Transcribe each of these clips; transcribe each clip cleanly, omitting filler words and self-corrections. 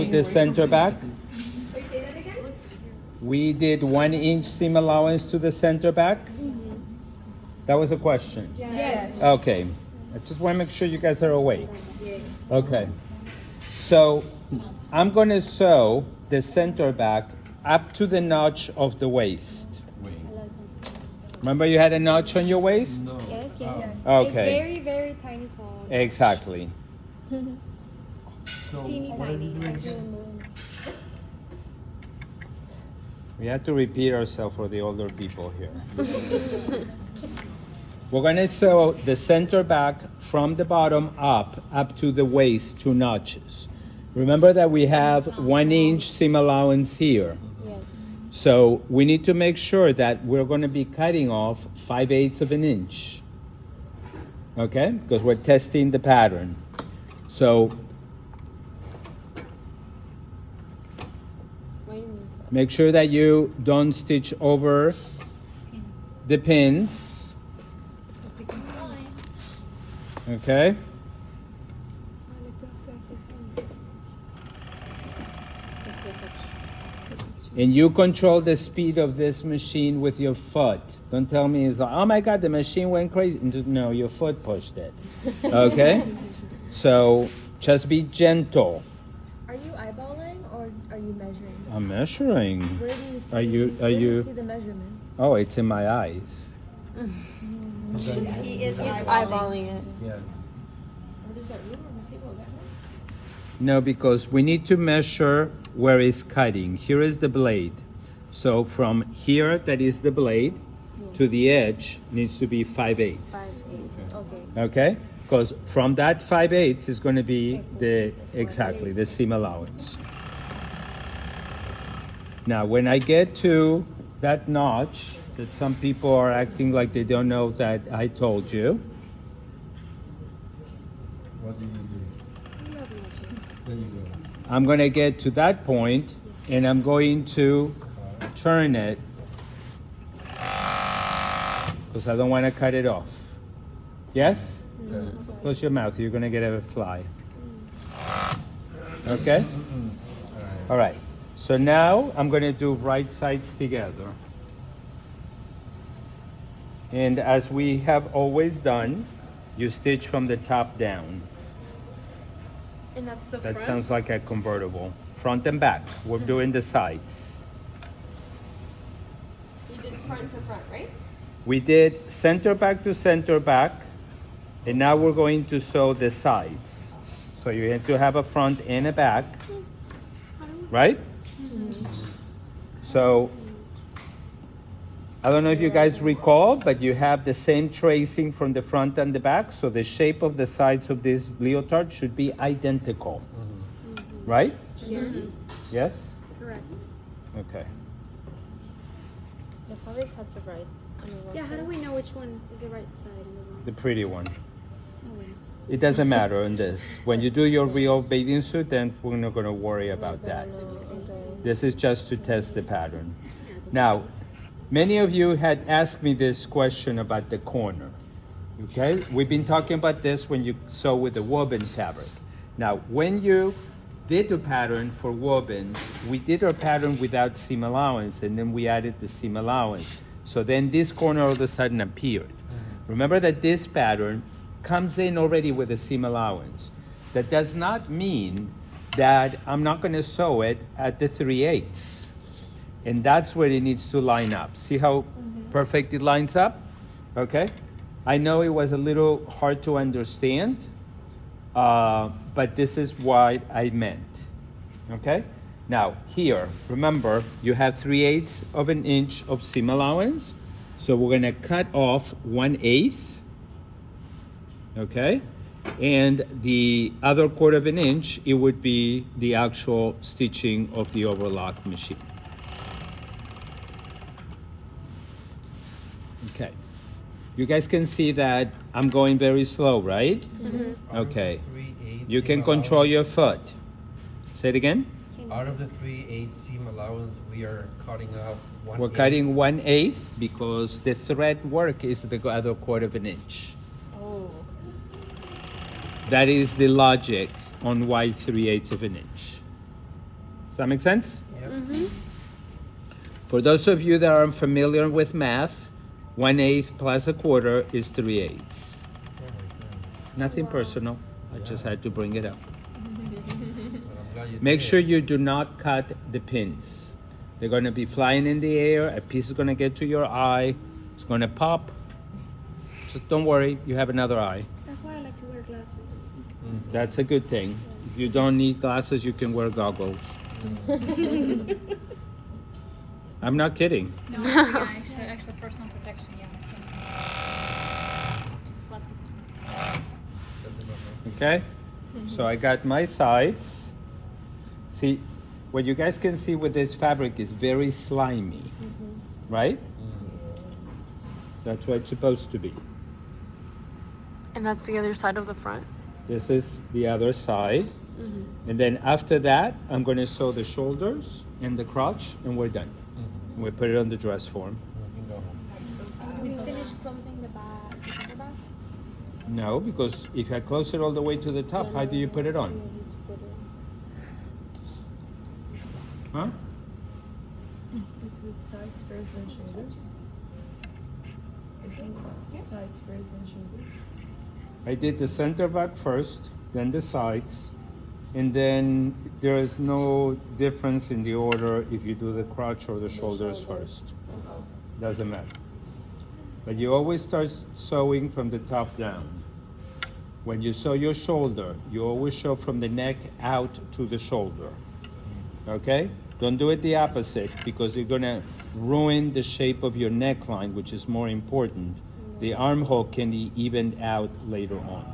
to the center back? We did 1 inch seam allowance to the center back? That was a question? Yes. Okay. I just want to make sure you guys are awake. Okay. So I'm going to sew the center back up to the notch of the waist. Remember you had a notch on your waist? No. Yes, yes. Okay. A very, very tiny small. Exactly. So Teeny what are you tiny. doing? We have to repeat ourselves for the older people here. We're going to sew the center back from the bottom up to the waist, 2 notches. Remember that we have 1 inch seam allowance here. Yes. So we need to make sure that we're going to be cutting off 5/8 of an inch. Okay? Because we're testing the pattern. So make sure that you don't stitch over the pins. Okay? And you control the speed of this machine with your foot. Don't tell me it's like, oh my God, the machine went crazy. No, your foot pushed it. Okay? So just be gentle. Are you eyeballing or are you measuring? I'm measuring. Where do you see? Are you- where do you you- see the measurement? Oh, it's in my eyes. He is Eyeballing it. Yes. No, because we need to measure where it's cutting. Here is the blade. So from here, that is the blade, to the edge needs to be 5/8. 5/8. Okay. Okay? Because from that 5/8 is going to be the seam allowance. Now, when I get to that notch, that some people are acting like they don't know that I told you, What do you do? There you go. I'm going to get to that point and I'm going to turn it because I don't want to cut it off. Yes? Yeah. Close your mouth. You're going to get a fly. Okay? All right. So now I'm going to do right sides together. And as we have always done, you stitch from the top down. And that's the That front? sounds like a convertible. Front and back. We're doing the sides. You did front to front, right? We did center back to center back, and now we're going to sew the sides. So you have to have a front and a back, right? So I don't know if you guys recall, but you have the same tracing from the front and the back, so the shape of the sides of this leotard should be identical, right? Yes. Yes? Correct. Okay. The fabric has to right. Yeah, how do we know which one is the right side and the wrong The side? pretty one. Oh, wait. It doesn't matter on this. When you do your real bathing suit, then we're not going to worry about that. This is just to test the pattern. Now, many of you had asked me this question about the corner. Okay? We've been talking about this when you sew with the woven fabric. Now, when you did the pattern for wovens, we did our pattern without seam allowance, and then we added the seam allowance. So then this corner all of a sudden appeared. Remember that this pattern comes in already with a seam allowance. That does not mean that I'm not going to sew it at the 3/8. And that's where it needs to line up. See how perfect it lines up? Okay? I know it was a little hard to understand, but this is what I meant. Okay? Now, here, remember, you have 3/8 of an inch of seam allowance. So we're going to cut off 1/8. Okay? And the other 1/4 of an inch, it would be the actual stitching of the overlock machine. Okay. You guys can see that I'm going very slow, right? Okay. You can control your foot. Say it again. Out of the 3/8 seam allowance, we are cutting out 1/8. We're cutting 1/8 because the thread work is the other 1/4 of an inch. Oh. That is the logic on why 3/8 of an inch. Does that make sense? Yep. For those of you that aren't familiar with math, 1/8 plus a quarter is 3/8. Nothing personal. I just had to bring it up. But I'm glad you Make did. sure you do not cut the pins. They're going to be flying in the air. A piece is going to get to your eye. It's going to pop. Just don't worry. You have another eye. That's why I like to wear glasses. That's a good thing. If you don't need glasses, you can wear goggles. I'm not kidding. No, yeah, extra personal protection, yeah. Plastic. Okay? So I got my sides. See, what you guys can see with this fabric is very slimy. Right? That's what it's supposed to be. And that's the other side of the front. This is the other side. And then after that, I'm going to sew the shoulders and the crotch, and we're done. We put it on the dress form. You can go home. We finished closing the back. The center back? No, because if I close it all the way to the top, how do you put it on? Huh? It's with sides first and shoulders. I think sides first and shoulders. I did the center back first, then the sides, and then there is no difference in the order if you do the crotch or the shoulders first. Doesn't matter. But you always start sewing from the top down. When you sew your shoulder, you always sew from the neck out to the shoulder. Okay? Don't do it the opposite because you're gonna ruin the shape of your neckline, which is more important. The armhole can be evened out later on.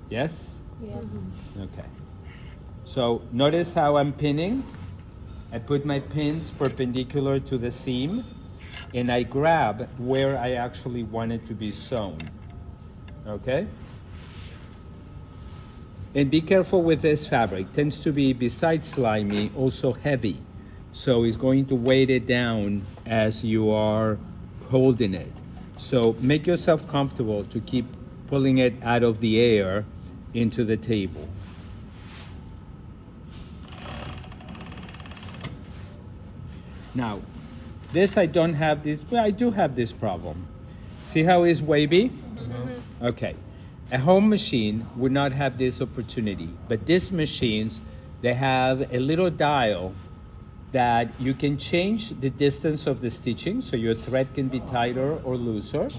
Yes? Yes. Okay. So notice how I'm pinning. I put my pins perpendicular to the seam and I grab where I actually want it to be sewn. Okay? And be careful with this fabric. It tends to be, besides slimy, also heavy. So it's going to weight it down as you are holding it. So make yourself comfortable to keep pulling it out of the air into the table. Now, this I don't have this, well, I do have this problem. See how it's wavy? Okay. A home machine would not have this opportunity, but these machines, they have a little dial that you can change the distance of the stitching, so your thread can be tighter or looser,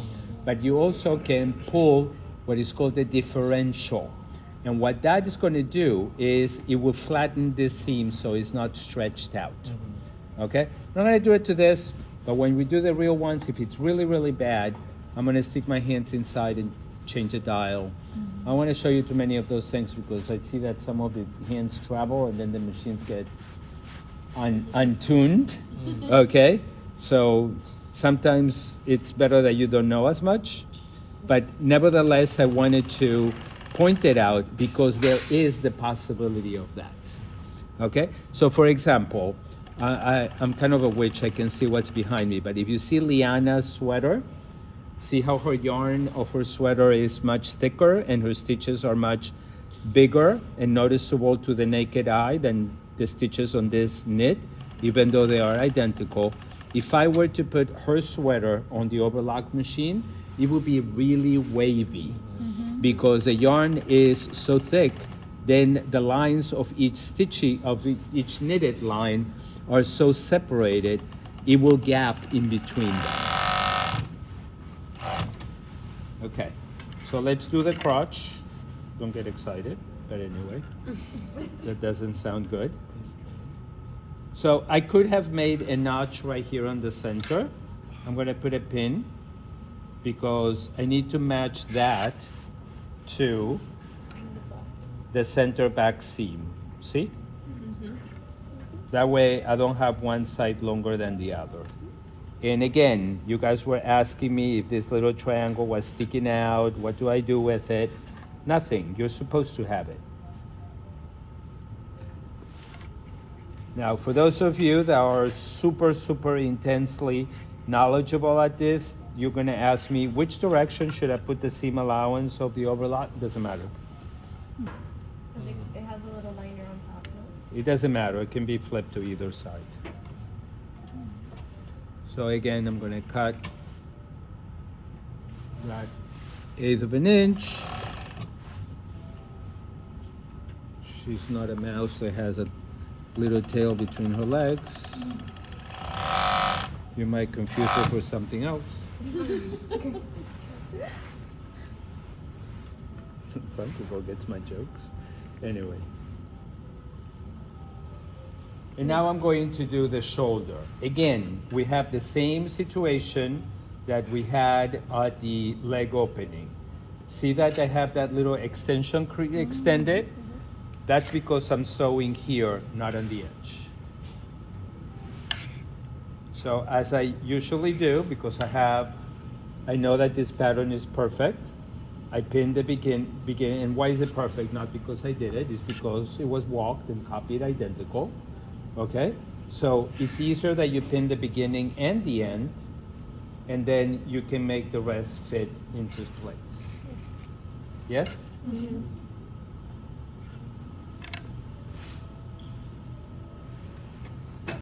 but you also can pull what is called the differential. And what that is going to do is it will flatten this seam so it's not stretched out. Okay? I'm not going to do it to this, but when we do the real ones, if it's really, really bad, I'm going to stick my hands inside and change the dial. I want to show you too many of those things because I see that some of the hands travel and then the machines get untuned. Okay? So sometimes it's better that you don't know as much. But nevertheless, I wanted to point it out because there is the possibility of that. Okay? So for example, I'm kind of a witch. I can see what's behind me. But if you see Liana's sweater, see how her yarn of her sweater is much thicker and her stitches are much bigger and noticeable to the naked eye than the stitches on this knit, even though they are identical. If I were to put her sweater on the overlock machine, it would be really wavy because the yarn is so thick, then the lines of each stitching, of each knitted line are so separated, it will gap in between them. Okay, so let's do the crotch. Don't get excited, but anyway, that doesn't sound good. So I could have made a notch right here on the center. I'm going to put a pin because I need to match that to the center back seam. See? That way I don't have one side longer than the other. And again, you guys were asking me if this little triangle was sticking out, what do I do with it? Nothing, you're supposed to have it. Now, for those of you that are super, super intensely knowledgeable at this, you're gonna ask me, which direction should I put the seam allowance of the overlock? Doesn't matter. It has a little liner on top, It doesn't matter. It can be flipped to either side. So again, I'm going to cut that 1/8 of an inch. She's not a mouse that has a little tail between her legs. You might confuse her for something else. Some people get my jokes. Anyway. And now I'm going to do the shoulder. Again, we have the same situation that we had at the leg opening. See that I have that little extension extended? That's because I'm sewing here, not on the edge. So as I usually do, because I know that this pattern is perfect, I pin the beginning. And why is it perfect? Not because I did it, it's because it was walked and copied identical. Okay? So it's easier that you pin the beginning and the end, and then you can make the rest fit into place. Yes?